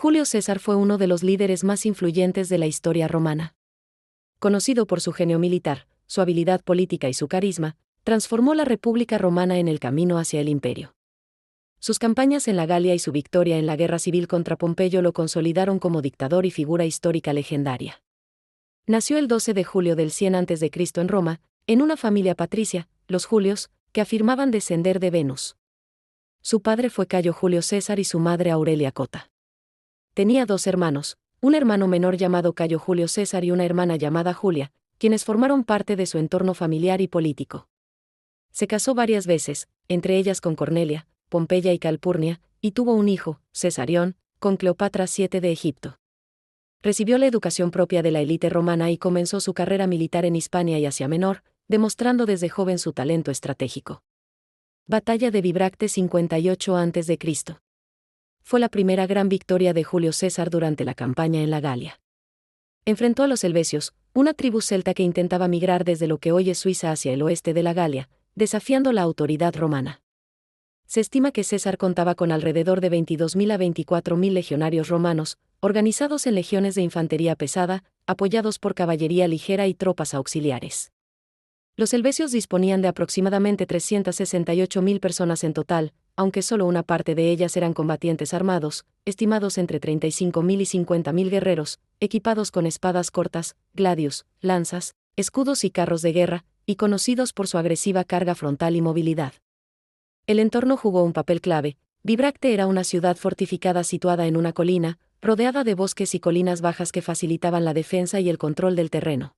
Julio César fue uno de los líderes más influyentes de la historia romana. Conocido por su genio militar, su habilidad política y su carisma, transformó la República Romana en el camino hacia el imperio. Sus campañas en la Galia y su victoria en la guerra civil contra Pompeyo lo consolidaron como dictador y figura histórica legendaria. Nació el 12 de julio del 100 a.C. en Roma, en una familia patricia, los Julios, que afirmaban descender de Venus. Su padre fue Cayo Julio César y su madre Aurelia Cota. Tenía dos hermanos, un hermano menor llamado Cayo Julio César y una hermana llamada Julia, quienes formaron parte de su entorno familiar y político. Se casó varias veces, entre ellas con Cornelia, Pompeya y Calpurnia, y tuvo un hijo, Cesarión, con Cleopatra VII de Egipto. Recibió la educación propia de la élite romana y comenzó su carrera militar en Hispania y Asia Menor, demostrando desde joven su talento estratégico. Batalla de Bibracte 58 a.C. Fue la primera gran victoria de Julio César durante la campaña en la Galia. Enfrentó a los helvecios, una tribu celta que intentaba migrar desde lo que hoy es Suiza hacia el oeste de la Galia, desafiando la autoridad romana. Se estima que César contaba con alrededor de 22.000 a 24.000 legionarios romanos, organizados en legiones de infantería pesada, apoyados por caballería ligera y tropas auxiliares. Los helvecios disponían de aproximadamente 368.000 personas en total, aunque solo una parte de ellas eran combatientes armados, estimados entre 35.000 y 50.000 guerreros, equipados con espadas cortas, gladius, lanzas, escudos y carros de guerra, y conocidos por su agresiva carga frontal y movilidad. El entorno jugó un papel clave. Bibracte era una ciudad fortificada situada en una colina, rodeada de bosques y colinas bajas que facilitaban la defensa y el control del terreno.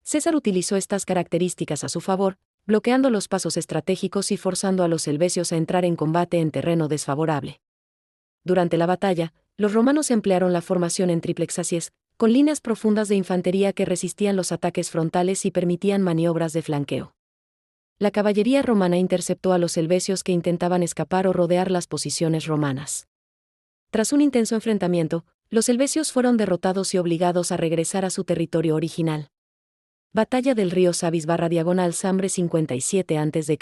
César utilizó estas características a su favor, bloqueando los pasos estratégicos y forzando a los helvecios a entrar en combate en terreno desfavorable. Durante la batalla, los romanos emplearon la formación en triplexacies, con líneas profundas de infantería que resistían los ataques frontales y permitían maniobras de flanqueo. La caballería romana interceptó a los helvecios que intentaban escapar o rodear las posiciones romanas. Tras un intenso enfrentamiento, los helvecios fueron derrotados y obligados a regresar a su territorio original. Batalla del río Sabis/Sambre 57 a.C.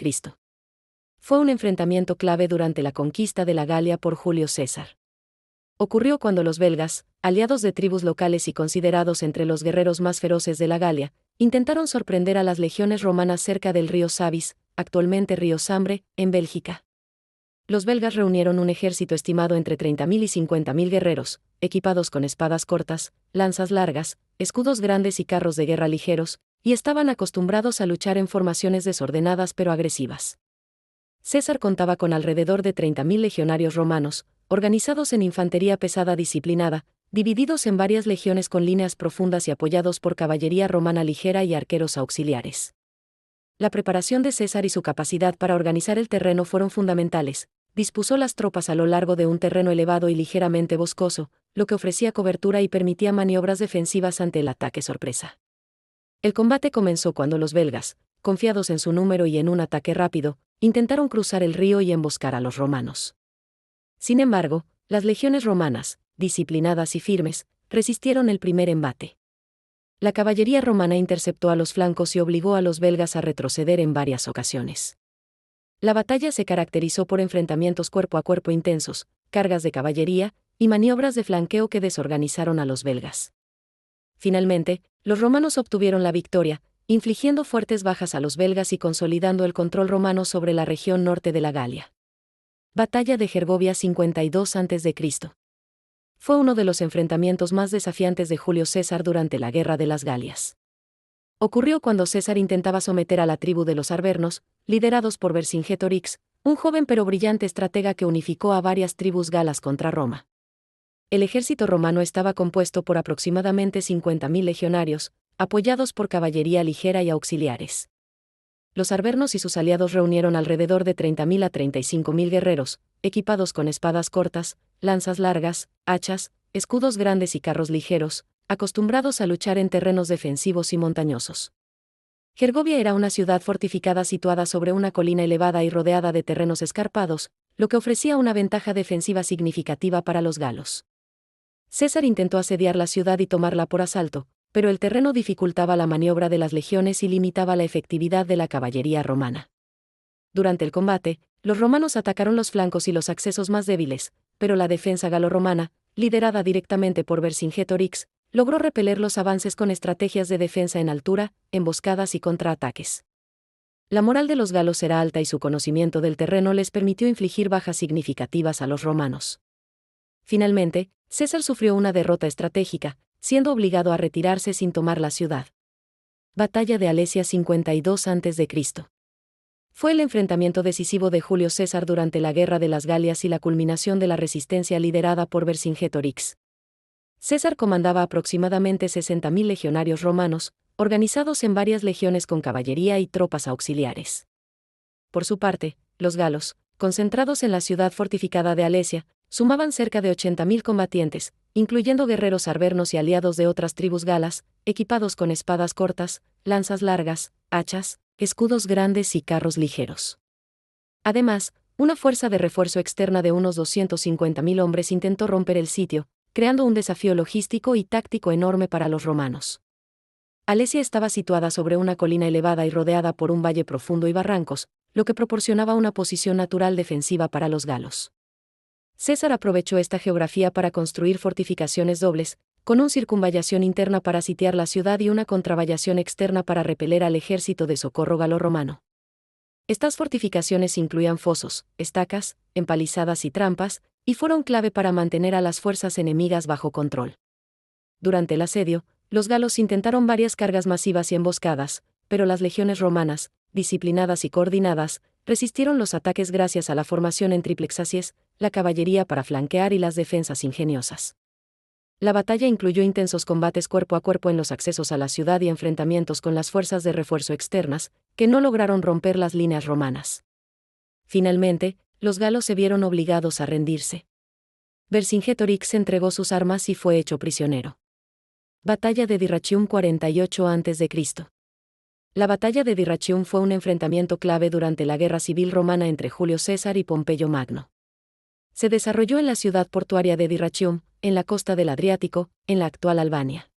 Fue un enfrentamiento clave durante la conquista de la Galia por Julio César. Ocurrió cuando los belgas, aliados de tribus locales y considerados entre los guerreros más feroces de la Galia, intentaron sorprender a las legiones romanas cerca del río Sabis, actualmente río Sambre, en Bélgica. Los belgas reunieron un ejército estimado entre 30.000 y 50.000 guerreros, equipados con espadas cortas, lanzas largas, escudos grandes y carros de guerra ligeros, y estaban acostumbrados a luchar en formaciones desordenadas pero agresivas. César contaba con alrededor de 30.000 legionarios romanos, organizados en infantería pesada disciplinada, divididos en varias legiones con líneas profundas y apoyados por caballería romana ligera y arqueros auxiliares. La preparación de César y su capacidad para organizar el terreno fueron fundamentales. Dispuso las tropas a lo largo de un terreno elevado y ligeramente boscoso, lo que ofrecía cobertura y permitía maniobras defensivas ante el ataque sorpresa. El combate comenzó cuando los belgas, confiados en su número y en un ataque rápido, intentaron cruzar el río y emboscar a los romanos. Sin embargo, las legiones romanas, disciplinadas y firmes, resistieron el primer embate. La caballería romana interceptó a los flancos y obligó a los belgas a retroceder en varias ocasiones. La batalla se caracterizó por enfrentamientos cuerpo a cuerpo intensos, cargas de caballería, y maniobras de flanqueo que desorganizaron a los belgas. Finalmente, los romanos obtuvieron la victoria, infligiendo fuertes bajas a los belgas y consolidando el control romano sobre la región norte de la Galia. Batalla de Gergovia 52 a.C. Fue uno de los enfrentamientos más desafiantes de Julio César durante la Guerra de las Galias. Ocurrió cuando César intentaba someter a la tribu de los arvernos, liderados por Vercingetorix, un joven pero brillante estratega que unificó a varias tribus galas contra Roma. El ejército romano estaba compuesto por aproximadamente 50.000 legionarios, apoyados por caballería ligera y auxiliares. Los arvernos y sus aliados reunieron alrededor de 30.000 a 35.000 guerreros, equipados con espadas cortas, lanzas largas, hachas, escudos grandes y carros ligeros, acostumbrados a luchar en terrenos defensivos y montañosos. Gergovia era una ciudad fortificada situada sobre una colina elevada y rodeada de terrenos escarpados, lo que ofrecía una ventaja defensiva significativa para los galos. César intentó asediar la ciudad y tomarla por asalto, pero el terreno dificultaba la maniobra de las legiones y limitaba la efectividad de la caballería romana. Durante el combate, los romanos atacaron los flancos y los accesos más débiles, pero la defensa galo-romana, liderada directamente por Vercingetorix, logró repeler los avances con estrategias de defensa en altura, emboscadas y contraataques. La moral de los galos era alta y su conocimiento del terreno les permitió infligir bajas significativas a los romanos. Finalmente, César sufrió una derrota estratégica, siendo obligado a retirarse sin tomar la ciudad. Batalla de Alesia 52 a.C. Fue el enfrentamiento decisivo de Julio César durante la Guerra de las Galias y la culminación de la resistencia liderada por Vercingetorix. César comandaba aproximadamente 60.000 legionarios romanos, organizados en varias legiones con caballería y tropas auxiliares. Por su parte, los galos, concentrados en la ciudad fortificada de Alesia, sumaban cerca de 80.000 combatientes, incluyendo guerreros arvernos y aliados de otras tribus galas, equipados con espadas cortas, lanzas largas, hachas, escudos grandes y carros ligeros. Además, una fuerza de refuerzo externa de unos 250.000 hombres intentó romper el sitio, creando un desafío logístico y táctico enorme para los romanos. Alesia estaba situada sobre una colina elevada y rodeada por un valle profundo y barrancos, lo que proporcionaba una posición natural defensiva para los galos. César aprovechó esta geografía para construir fortificaciones dobles, con una circunvallación interna para sitiar la ciudad y una contravallación externa para repeler al ejército de socorro galo-romano. Estas fortificaciones incluían fosos, estacas, empalizadas y trampas, y fueron clave para mantener a las fuerzas enemigas bajo control. Durante el asedio, los galos intentaron varias cargas masivas y emboscadas, pero las legiones romanas, disciplinadas y coordinadas, resistieron los ataques gracias a la formación en triplexacies, la caballería para flanquear y las defensas ingeniosas. La batalla incluyó intensos combates cuerpo a cuerpo en los accesos a la ciudad y enfrentamientos con las fuerzas de refuerzo externas, que no lograron romper las líneas romanas. Finalmente, los galos se vieron obligados a rendirse. Vercingetorix entregó sus armas y fue hecho prisionero. Batalla de Dyrrhachium 48 a.C. La batalla de Dyrrhachium fue un enfrentamiento clave durante la guerra civil romana entre Julio César y Pompeyo Magno. Se desarrolló en la ciudad portuaria de Dyrrhachium, en la costa del Adriático, en la actual Albania.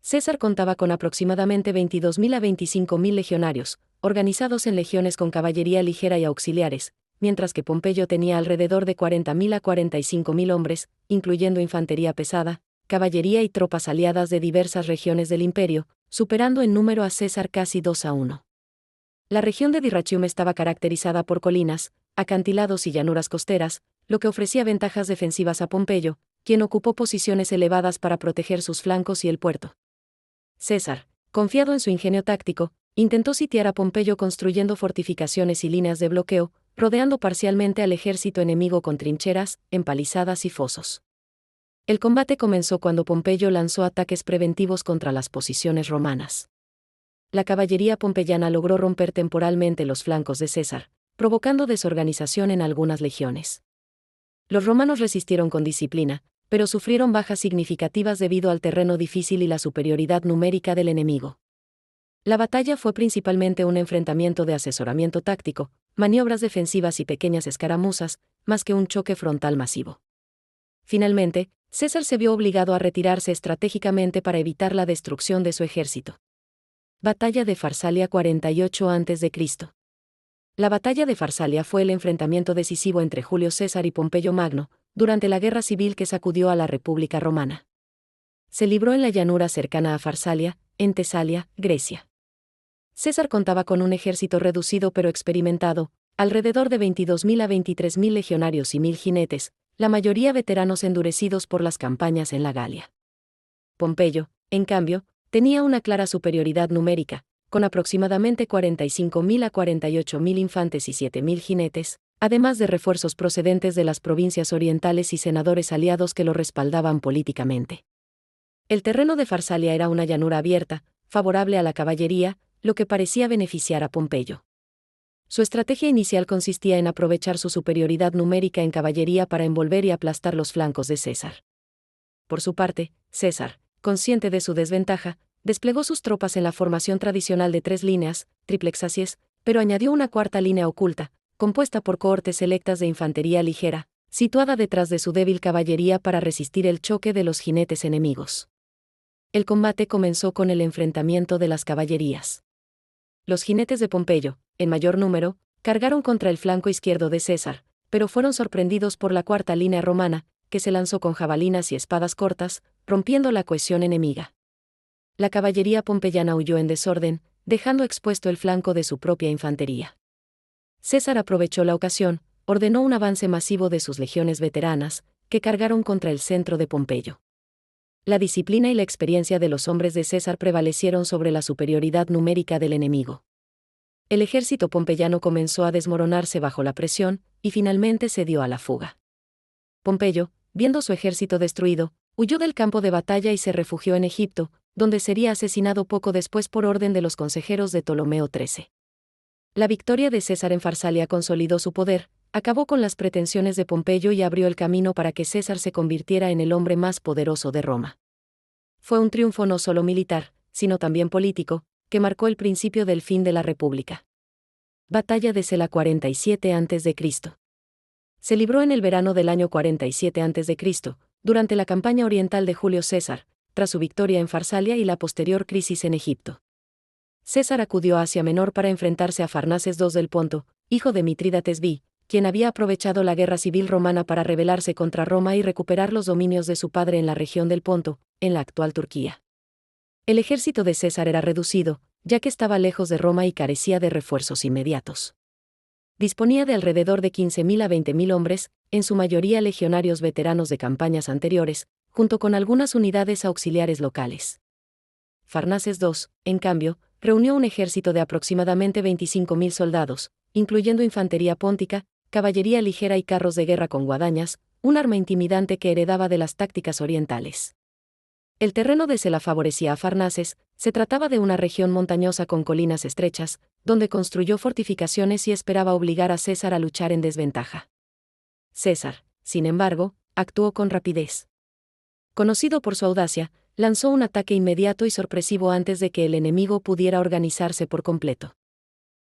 César contaba con aproximadamente 22.000 a 25.000 legionarios, organizados en legiones con caballería ligera y auxiliares, mientras que Pompeyo tenía alrededor de 40.000 a 45.000 hombres, incluyendo infantería pesada, caballería y tropas aliadas de diversas regiones del imperio, superando en número a César casi 2-1. La región de Dyrrhachium estaba caracterizada por colinas, acantilados y llanuras costeras, lo que ofrecía ventajas defensivas a Pompeyo, quien ocupó posiciones elevadas para proteger sus flancos y el puerto. César, confiado en su ingenio táctico, intentó sitiar a Pompeyo construyendo fortificaciones y líneas de bloqueo, rodeando parcialmente al ejército enemigo con trincheras, empalizadas y fosos. El combate comenzó cuando Pompeyo lanzó ataques preventivos contra las posiciones romanas. La caballería pompeyana logró romper temporalmente los flancos de César, provocando desorganización en algunas legiones. Los romanos resistieron con disciplina, pero sufrieron bajas significativas debido al terreno difícil y la superioridad numérica del enemigo. La batalla fue principalmente un enfrentamiento de asesoramiento táctico, maniobras defensivas y pequeñas escaramuzas, más que un choque frontal masivo. Finalmente, César se vio obligado a retirarse estratégicamente para evitar la destrucción de su ejército. Batalla de Farsalia 48 a.C. La batalla de Farsalia fue el enfrentamiento decisivo entre Julio César y Pompeyo Magno, durante la guerra civil que sacudió a la República Romana. Se libró en la llanura cercana a Farsalia, en Tesalia, Grecia. César contaba con un ejército reducido pero experimentado, alrededor de 22.000 a 23.000 legionarios y 1.000 jinetes, la mayoría veteranos endurecidos por las campañas en la Galia. Pompeyo, en cambio, tenía una clara superioridad numérica, con aproximadamente 45.000 a 48.000 infantes y 7.000 jinetes, además de refuerzos procedentes de las provincias orientales y senadores aliados que lo respaldaban políticamente. El terreno de Farsalia era una llanura abierta, favorable a la caballería, lo que parecía beneficiar a Pompeyo. Su estrategia inicial consistía en aprovechar su superioridad numérica en caballería para envolver y aplastar los flancos de César. Por su parte, César, consciente de su desventaja, desplegó sus tropas en la formación tradicional de 3 líneas, triplexacies, pero añadió una cuarta línea oculta, compuesta por cohortes selectas de infantería ligera, situada detrás de su débil caballería para resistir el choque de los jinetes enemigos. El combate comenzó con el enfrentamiento de las caballerías. Los jinetes de Pompeyo, en mayor número, cargaron contra el flanco izquierdo de César, pero fueron sorprendidos por la cuarta línea romana, que se lanzó con jabalinas y espadas cortas, rompiendo la cohesión enemiga. La caballería pompeyana huyó en desorden, dejando expuesto el flanco de su propia infantería. César aprovechó la ocasión, ordenó un avance masivo de sus legiones veteranas, que cargaron contra el centro de Pompeyo. La disciplina y la experiencia de los hombres de César prevalecieron sobre la superioridad numérica del enemigo. El ejército pompeyano comenzó a desmoronarse bajo la presión, y finalmente se dio a la fuga. Pompeyo, viendo su ejército destruido, huyó del campo de batalla y se refugió en Egipto, donde sería asesinado poco después por orden de los consejeros de Ptolomeo XIII. La victoria de César en Farsalia consolidó su poder, acabó con las pretensiones de Pompeyo y abrió el camino para que César se convirtiera en el hombre más poderoso de Roma. Fue un triunfo no solo militar, sino también político, que marcó el principio del fin de la República. Batalla de Sela 47 a.C. Se libró en el verano del año 47 a.C., durante la campaña oriental de Julio César, tras su victoria en Farsalia y la posterior crisis en Egipto. César acudió a Asia Menor para enfrentarse a Farnaces II del Ponto, hijo de Mitrídates V, quien había aprovechado la guerra civil romana para rebelarse contra Roma y recuperar los dominios de su padre en la región del Ponto, en la actual Turquía. El ejército de César era reducido, ya que estaba lejos de Roma y carecía de refuerzos inmediatos. Disponía de alrededor de 15.000 a 20.000 hombres, en su mayoría legionarios veteranos de campañas anteriores, junto con algunas unidades auxiliares locales. Farnaces II, en cambio, reunió un ejército de aproximadamente 25.000 soldados, incluyendo infantería póntica, caballería ligera y carros de guerra con guadañas, un arma intimidante que heredaba de las tácticas orientales. El terreno de Sela favorecía a Farnaces, se trataba de una región montañosa con colinas estrechas, donde construyó fortificaciones y esperaba obligar a César a luchar en desventaja. César, sin embargo, actuó con rapidez. Conocido por su audacia, lanzó un ataque inmediato y sorpresivo antes de que el enemigo pudiera organizarse por completo.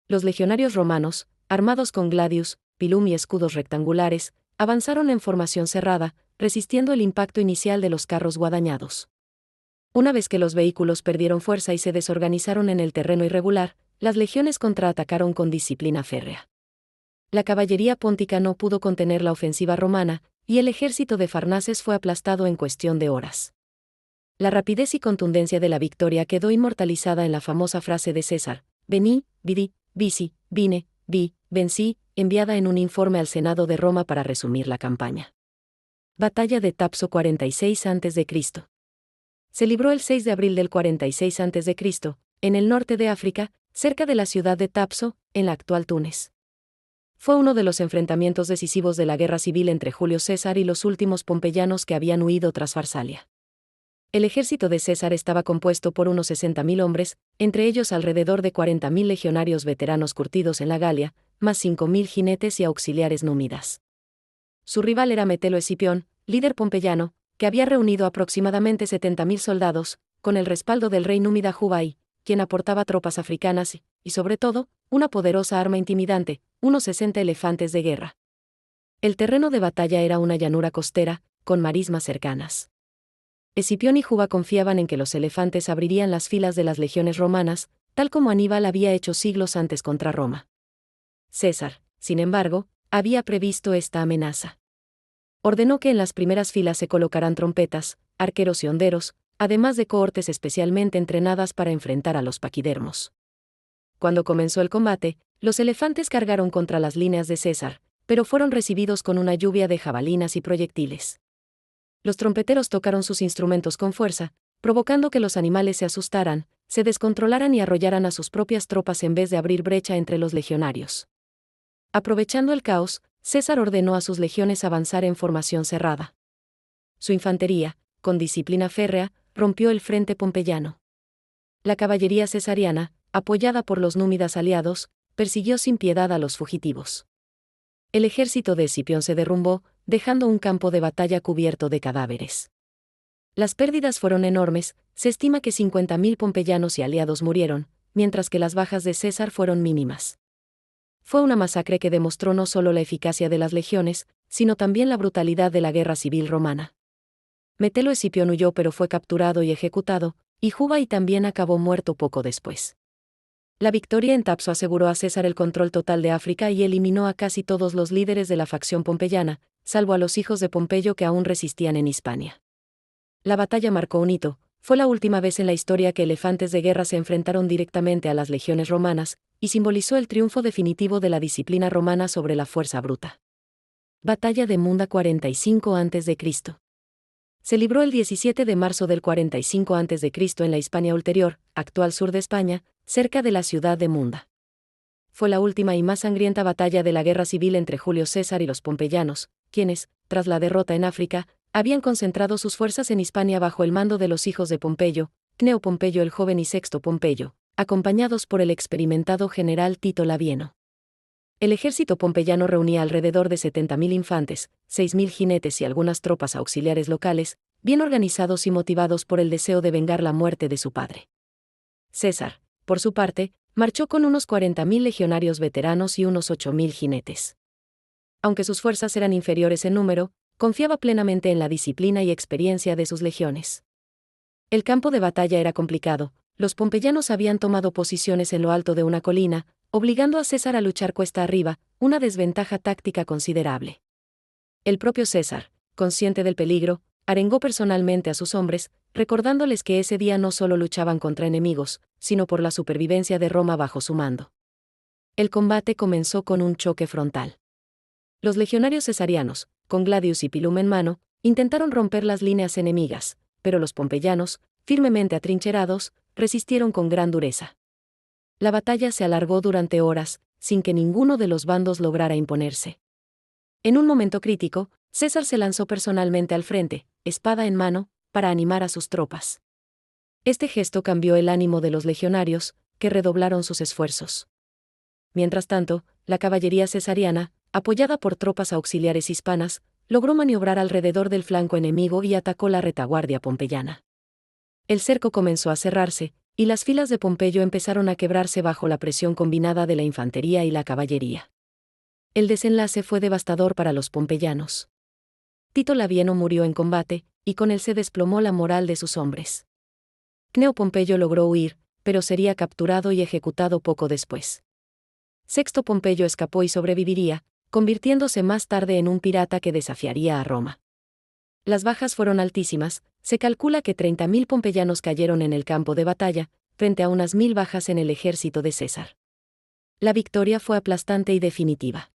Los legionarios romanos, armados con gladius, pilum y escudos rectangulares, avanzaron en formación cerrada, resistiendo el impacto inicial de los carros guadañados. Una vez que los vehículos perdieron fuerza y se desorganizaron en el terreno irregular, las legiones contraatacaron con disciplina férrea. La caballería póntica no pudo contener la ofensiva romana, y el ejército de Farnaces fue aplastado en cuestión de horas. La rapidez y contundencia de la victoria quedó inmortalizada en la famosa frase de César: «Vení, vidi, vici, vine, vi, vencí», enviada en un informe al Senado de Roma para resumir la campaña. Batalla de Tapso 46 a.C. Se libró el 6 de abril del 46 a.C., en el norte de África, cerca de la ciudad de Tapso, en la actual Túnez. Fue uno de los enfrentamientos decisivos de la guerra civil entre Julio César y los últimos pompeyanos que habían huido tras Farsalia. El ejército de César estaba compuesto por unos 60.000 hombres, entre ellos alrededor de 40.000 legionarios veteranos curtidos en la Galia, más 5.000 jinetes y auxiliares númidas. Su rival era Metelo Escipión, líder pompeyano, que había reunido aproximadamente 70.000 soldados, con el respaldo del rey númida Jubay, quien aportaba tropas africanas y, sobre todo, una poderosa arma intimidante, unos 60 elefantes de guerra. El terreno de batalla era una llanura costera, con marismas cercanas. Escipión y Juba confiaban en que los elefantes abrirían las filas de las legiones romanas, tal como Aníbal había hecho siglos antes contra Roma. César, sin embargo, había previsto esta amenaza. Ordenó que en las primeras filas se colocaran trompetas, arqueros y honderos, además de cohortes especialmente entrenadas para enfrentar a los paquidermos. Cuando comenzó el combate, los elefantes cargaron contra las líneas de César, pero fueron recibidos con una lluvia de jabalinas y proyectiles. Los trompeteros tocaron sus instrumentos con fuerza, provocando que los animales se asustaran, se descontrolaran y arrollaran a sus propias tropas en vez de abrir brecha entre los legionarios. Aprovechando el caos, César ordenó a sus legiones avanzar en formación cerrada. Su infantería, con disciplina férrea, rompió el frente pompeyano. La caballería cesariana, apoyada por los númidas aliados, persiguió sin piedad a los fugitivos. El ejército de Escipión se derrumbó, dejando un campo de batalla cubierto de cadáveres. Las pérdidas fueron enormes, se estima que 50.000 pompeyanos y aliados murieron, mientras que las bajas de César fueron mínimas. Fue una masacre que demostró no solo la eficacia de las legiones, sino también la brutalidad de la guerra civil romana. Metelo Escipión huyó pero fue capturado y ejecutado, y Jubay también acabó muerto poco después. La victoria en Tapso aseguró a César el control total de África y eliminó a casi todos los líderes de la facción pompeyana, salvo a los hijos de Pompeyo que aún resistían en Hispania. La batalla marcó un hito, fue la última vez en la historia que elefantes de guerra se enfrentaron directamente a las legiones romanas, y simbolizó el triunfo definitivo de la disciplina romana sobre la fuerza bruta. Batalla de Munda 45 a.C. Se libró el 17 de marzo del 45 a.C. en la Hispania Ulterior, actual sur de España, cerca de la ciudad de Munda. Fue la última y más sangrienta batalla de la guerra civil entre Julio César y los pompeyanos, quienes, tras la derrota en África, habían concentrado sus fuerzas en Hispania bajo el mando de los hijos de Pompeyo, Cneo Pompeyo el Joven y Sexto Pompeyo, acompañados por el experimentado general Tito Labieno. El ejército pompeyano reunía alrededor de 70.000 infantes, 6.000 jinetes y algunas tropas auxiliares locales, bien organizados y motivados por el deseo de vengar la muerte de su padre. César, por su parte, marchó con unos 40.000 legionarios veteranos y unos 8.000 jinetes. Aunque sus fuerzas eran inferiores en número, confiaba plenamente en la disciplina y experiencia de sus legiones. El campo de batalla era complicado, los pompeyanos habían tomado posiciones en lo alto de una colina, obligando a César a luchar cuesta arriba, una desventaja táctica considerable. El propio César, consciente del peligro, arengó personalmente a sus hombres, recordándoles que ese día no solo luchaban contra enemigos, sino por la supervivencia de Roma bajo su mando. El combate comenzó con un choque frontal. Los legionarios cesarianos, con gladius y pilum en mano, intentaron romper las líneas enemigas, pero los pompeyanos, firmemente atrincherados, resistieron con gran dureza. La batalla se alargó durante horas, sin que ninguno de los bandos lograra imponerse. En un momento crítico, César se lanzó personalmente al frente, espada en mano, para animar a sus tropas. Este gesto cambió el ánimo de los legionarios, que redoblaron sus esfuerzos. Mientras tanto, la caballería cesariana, apoyada por tropas auxiliares hispanas, logró maniobrar alrededor del flanco enemigo y atacó la retaguardia pompeyana. El cerco comenzó a cerrarse, y las filas de Pompeyo empezaron a quebrarse bajo la presión combinada de la infantería y la caballería. El desenlace fue devastador para los pompeyanos. Tito Labieno murió en combate, y con él se desplomó la moral de sus hombres. Cneo Pompeyo logró huir, pero sería capturado y ejecutado poco después. Sexto Pompeyo escapó y sobreviviría, convirtiéndose más tarde en un pirata que desafiaría a Roma. Las bajas fueron altísimas, se calcula que 30.000 pompeyanos cayeron en el campo de batalla, frente a unas 1.000 bajas en el ejército de César. La victoria fue aplastante y definitiva.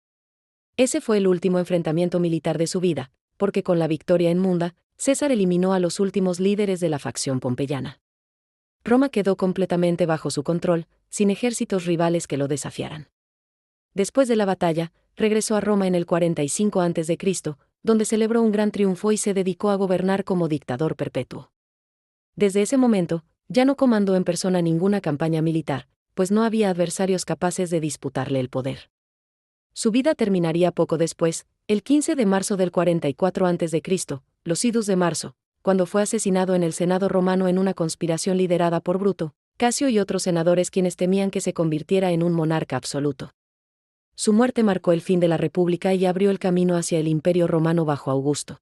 Ese fue el último enfrentamiento militar de su vida, porque con la victoria en Munda, César eliminó a los últimos líderes de la facción pompeyana. Roma quedó completamente bajo su control, sin ejércitos rivales que lo desafiaran. Después de la batalla, regresó a Roma en el 45 a.C., donde celebró un gran triunfo y se dedicó a gobernar como dictador perpetuo. Desde ese momento, ya no comandó en persona ninguna campaña militar, pues no había adversarios capaces de disputarle el poder. Su vida terminaría poco después, el 15 de marzo del 44 a.C., los idus de marzo, cuando fue asesinado en el Senado romano en una conspiración liderada por Bruto, Casio y otros senadores quienes temían que se convirtiera en un monarca absoluto. Su muerte marcó el fin de la República y abrió el camino hacia el Imperio Romano bajo Augusto.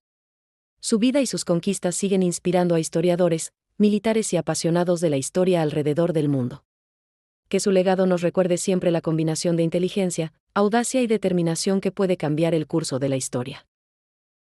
Su vida y sus conquistas siguen inspirando a historiadores, militares y apasionados de la historia alrededor del mundo. Que su legado nos recuerde siempre la combinación de inteligencia, audacia y determinación que puede cambiar el curso de la historia.